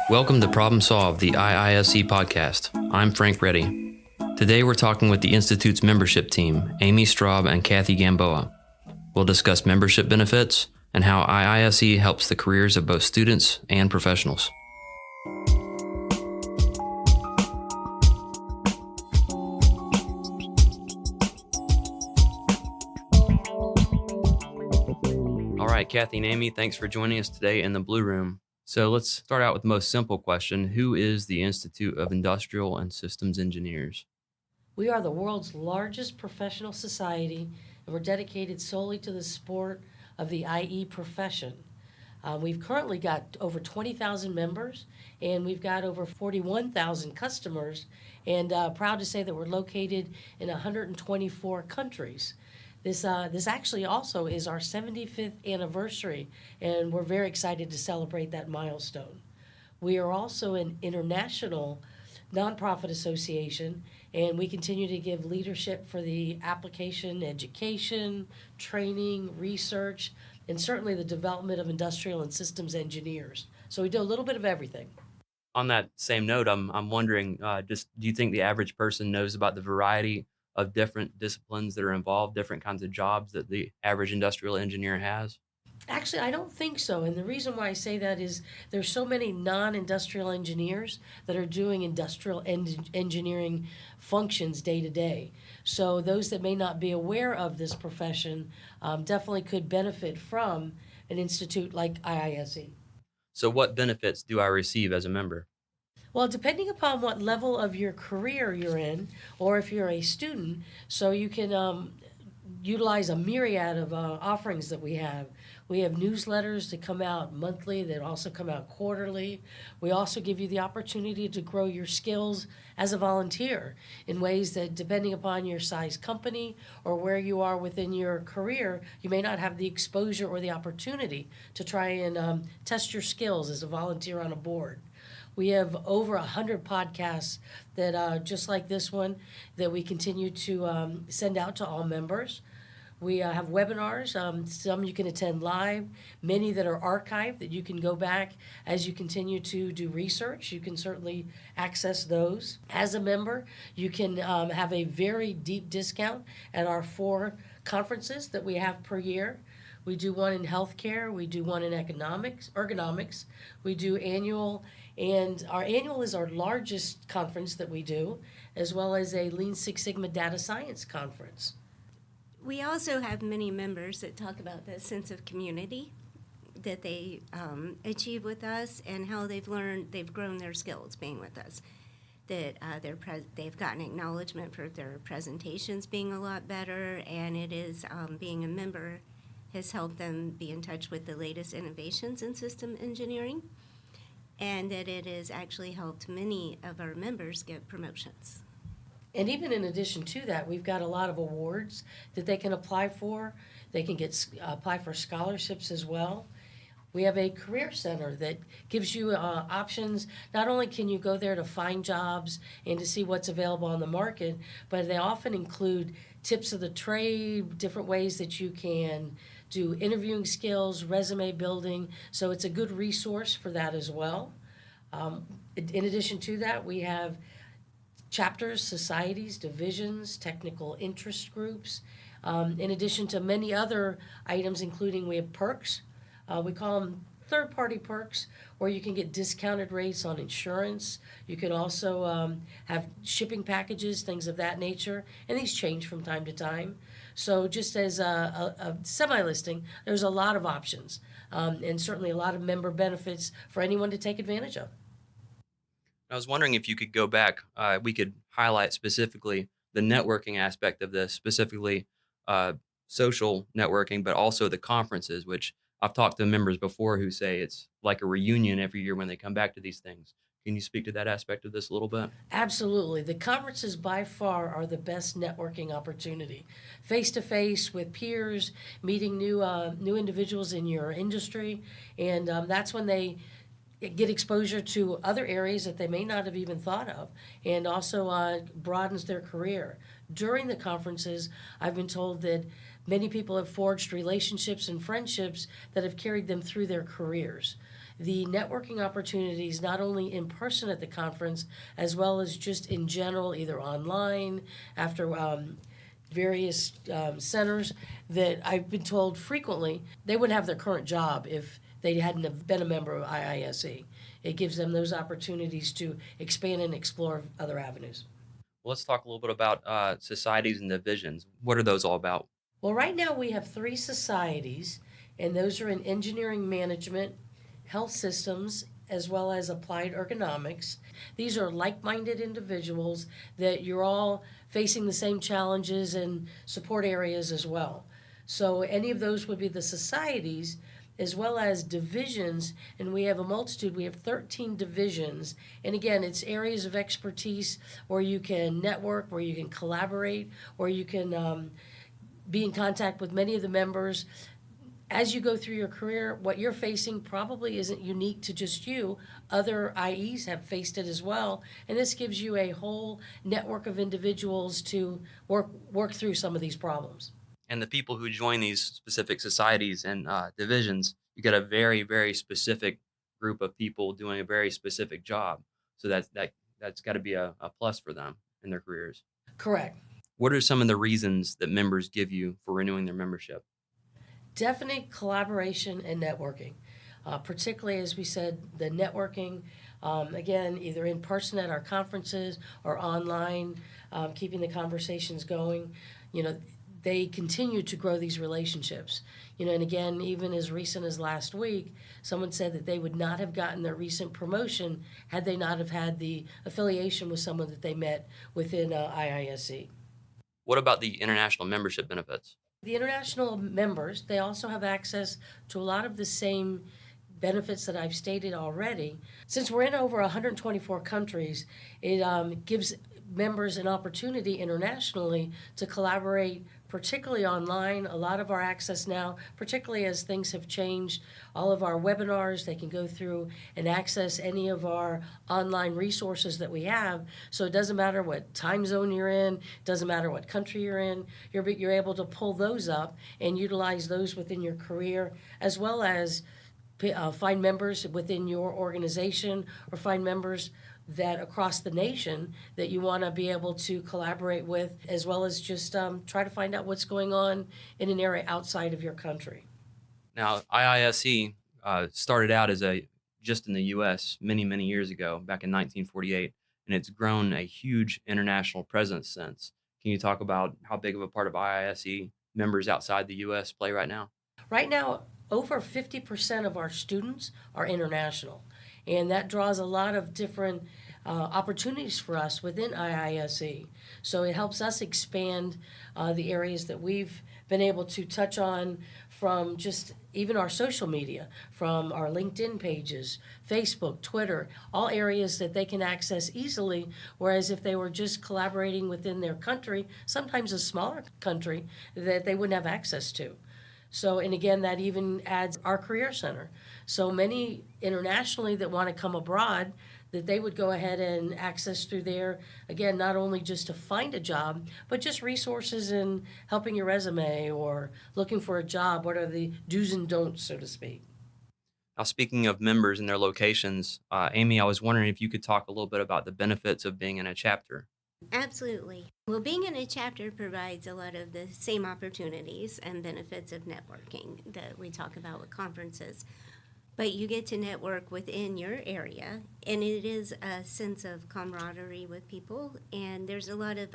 Welcome to Problem Solve, the IISE podcast. I'm Frank Reddy. Today we're talking with the Institute's membership team, Amy Straub and Kathy Gamboa. We'll discuss membership benefits and how IISE helps the careers of both students and professionals. All right, Kathy and Amy, thanks for joining us today in the Blue Room. So let's start out with the most simple question. Who is the Institute of Industrial and Systems Engineers? We are the world's largest professional society, and we're dedicated solely to the sport of the IE profession. We've currently got over 20,000 members, and we've got over 41,000 customers, and proud to say that we're located in 124 countries. This actually also is our 75th anniversary, and we're very excited to celebrate that milestone. We are also an international nonprofit association, and we continue to give leadership for the application, education, training, research, and certainly the development of industrial and systems engineers. So we do a little bit of everything. On that same note, I'm wondering, do you think the average person knows about the variety of different disciplines that are involved, different kinds of jobs that the average industrial engineer has? Actually, I don't think so. And the reason why I say that is there's so many non-industrial engineers that are doing industrial engineering functions day to day. So those that may not be aware of this profession definitely could benefit from an institute like IISE. So what benefits do I receive as a member? Well, depending upon what level of your career you're in, or if you're a student, so you can utilize a myriad of offerings that we have. We have newsletters that come out monthly, that also come out quarterly. We also give you the opportunity to grow your skills as a volunteer in ways that, depending upon your size company or where you are within your career, you may not have the exposure or the opportunity to try and test your skills as a volunteer on a board. We have over 100 podcasts that, just like this one, that we continue to send out to all members. We have webinars, some you can attend live, many that are archived that you can go back as you continue to do research. You can certainly access those. As a member, you can have a very deep discount at our 4 conferences that we have per year. We do one in healthcare, we do one in ergonomics, we do annual, and our annual is our largest conference that we do, as well as a Lean Six Sigma Data Science conference. We also have many members that talk about the sense of community that they achieve with us and how they've grown their skills being with us. That they've gotten acknowledgement for their presentations being a lot better, and it is being a member has helped them be in touch with the latest innovations in system engineering, and that it has actually helped many of our members get promotions. And even in addition to that, we've got a lot of awards that they can apply for. They can apply for scholarships as well. We have a career center that gives you options. Not only can you go there to find jobs and to see what's available on the market, but they often include tips of the trade, different ways that you can do interviewing skills, resume building. So it's a good resource for that as well. In addition to that, we have chapters, societies, divisions, technical interest groups, in addition to many other items, including we have perks. We call them third-party perks, where you can get discounted rates on insurance. You can also have shipping packages, things of that nature, and these change from time to time. So just as a semi-listing, there's a lot of options, and certainly a lot of member benefits for anyone to take advantage of. I was wondering if you could go back, we could highlight specifically the networking aspect of this, specifically social networking, but also the conferences, which I've talked to members before who say it's like a reunion every year when they come back to these things. Can you speak to that aspect of this a little bit? Absolutely. The conferences by far are the best networking opportunity. Face-to-face with peers, meeting new individuals in your industry, and that's when they get exposure to other areas that they may not have even thought of, and also broadens their career. During the conferences, I've been told that many people have forged relationships and friendships that have carried them through their careers. The networking opportunities, not only in person at the conference, as well as just in general, either online, after various centers, that I've been told frequently they wouldn't have their current job if they hadn't have been a member of IISE. It gives them those opportunities to expand and explore other avenues. Well, let's talk a little bit about societies and divisions. What are those all about? Well, right now we have three societies, and those are in engineering management, health systems, as well as applied ergonomics. These are like minded individuals that you're all facing the same challenges and support areas as well. So, any of those would be the societies as well as divisions, and we have a multitude. We have 13 divisions, and again, it's areas of expertise where you can network, where you can collaborate, where you can be in contact with many of the members. As you go through your career, what you're facing probably isn't unique to just you. Other IEs have faced it as well, and this gives you a whole network of individuals to work through some of these problems. And the people who join these specific societies and divisions, you get a very, very specific group of people doing a very specific job. So that's got to be a plus for them in their careers. Correct. What are some of the reasons that members give you for renewing their membership? Definite collaboration and networking, particularly as we said, the networking. Again, either in person at our conferences or online, keeping the conversations going. You know, they continue to grow these relationships. You know, and again, even as recent as last week, someone said that they would not have gotten their recent promotion had they not have had the affiliation with someone that they met within IISC. What about the international membership benefits? The international members, they also have access to a lot of the same benefits that I've stated already. Since we're in over 124 countries, it gives members an opportunity internationally to collaborate, particularly online. A lot of our access now, particularly as things have changed, all of our webinars, they can go through and access any of our online resources that we have. So it doesn't matter what time zone you're in, doesn't matter what country you're in, you're able to pull those up and utilize those within your career, as well as find members within your organization or find members that across the nation that you want to be able to collaborate with, as well as just try to find out what's going on in an area outside of your country. Now, IISE started out as just in the U.S. many, many years ago, back in 1948, and it's grown a huge international presence since. Can you talk about how big of a part of IISE members outside the U.S. play right now? Right now, over 50% of our students are international, and that draws a lot of different opportunities for us within IISE. So it helps us expand the areas that we've been able to touch on, from just even our social media, from our LinkedIn pages, Facebook, Twitter, all areas that they can access easily. Whereas if they were just collaborating within their country, sometimes a smaller country, that they wouldn't have access to. So, and again, that even adds our career center. So many internationally that want to come abroad, that they would go ahead and access through there, again, not only just to find a job, but just resources in helping your resume or looking for a job. What are the do's and don'ts, so to speak? Now, speaking of members and their locations, Amy, I was wondering if you could talk a little bit about the benefits of being in a chapter. Absolutely. Well, being in a chapter provides a lot of the same opportunities and benefits of networking that we talk about with conferences. But you get to network within your area, and it is a sense of camaraderie with people, and there's a lot of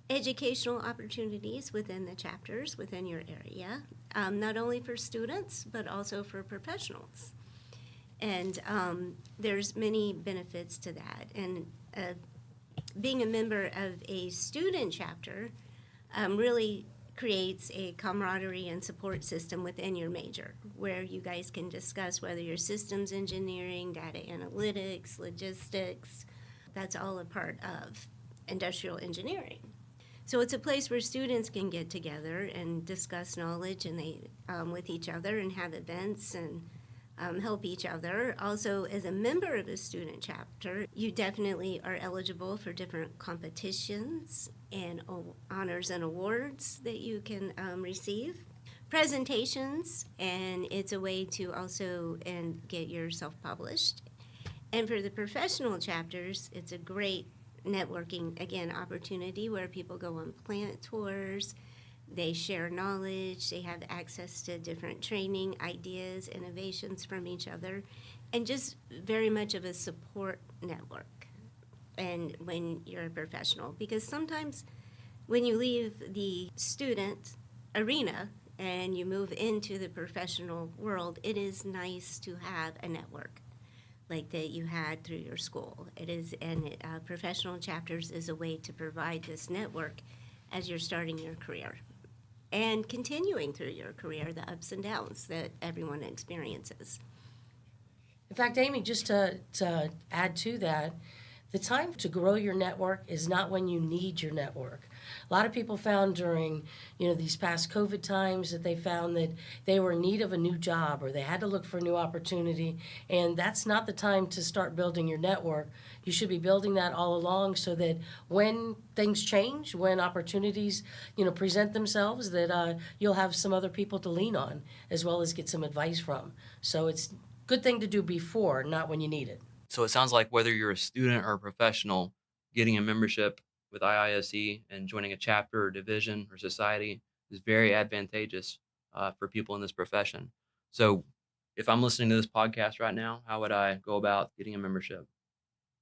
educational opportunities within the chapters within your area, not only for students, but also for professionals. And there's many benefits to that. And being a member of a student chapter really creates a camaraderie and support system within your major, where you guys can discuss whether you're systems engineering, data analytics, logistics. That's all a part of industrial engineering. So it's a place where students can get together and discuss knowledge and they with each other and have events and help each other. Also, as a member of a student chapter, you definitely are eligible for different competitions and honors and awards that you can receive. Presentations, and it's a way to also get yourself published. And for the professional chapters, it's a great networking, again, opportunity where people go on plant tours, they share knowledge, they have access to different training, ideas, innovations from each other, and just very much of a support network. And when you're a professional, because sometimes when you leave the student arena and you move into the professional world, it is nice to have a network like that you had through your school. It is, and professional chapters is a way to provide this network as you're starting your career and continuing through your career, the ups and downs that everyone experiences. In fact, Amy, just to add to that, the time to grow your network is not when you need your network. A lot of people found during, these past COVID times that they found that they were in need of a new job or they had to look for a new opportunity, and that's not the time to start building your network. You should be building that all along so that when things change, when opportunities, present themselves, that you'll have some other people to lean on as well as get some advice from. So it's a good thing to do before, not when you need it. So it sounds like whether you're a student or a professional, getting a membership with IISE and joining a chapter or division or society is very advantageous for people in this profession. So if I'm listening to this podcast right now, how would I go about getting a membership?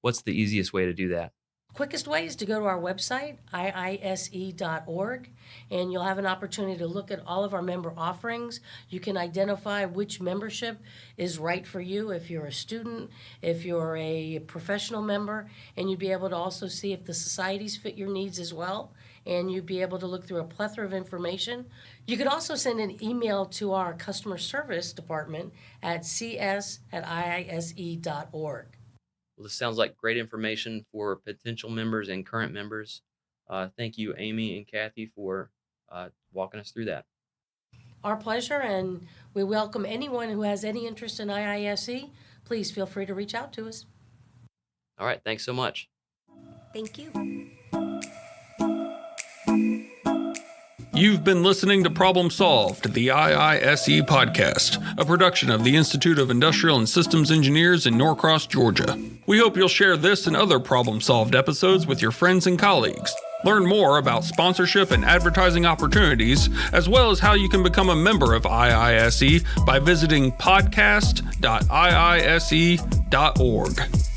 What's the easiest way to do that? Quickest way is to go to our website, iise.org, and you'll have an opportunity to look at all of our member offerings. You can identify which membership is right for you if you're a student, if you're a professional member, and you'd be able to also see if the societies fit your needs as well, and you'd be able to look through a plethora of information. You could also send an email to our customer service department at cs@iise.org. Well, this sounds like great information for potential members and current members. Thank you, Amy and Kathy, for walking us through that. Our pleasure, and we welcome anyone who has any interest in IISE. Please feel free to reach out to us. All right, thanks so much. Thank you. You've been listening to Problem Solved, the IISE podcast, a production of the Institute of Industrial and Systems Engineers in Norcross, Georgia. We hope you'll share this and other Problem Solved episodes with your friends and colleagues. Learn more about sponsorship and advertising opportunities, as well as how you can become a member of IISE by visiting podcast.iise.org.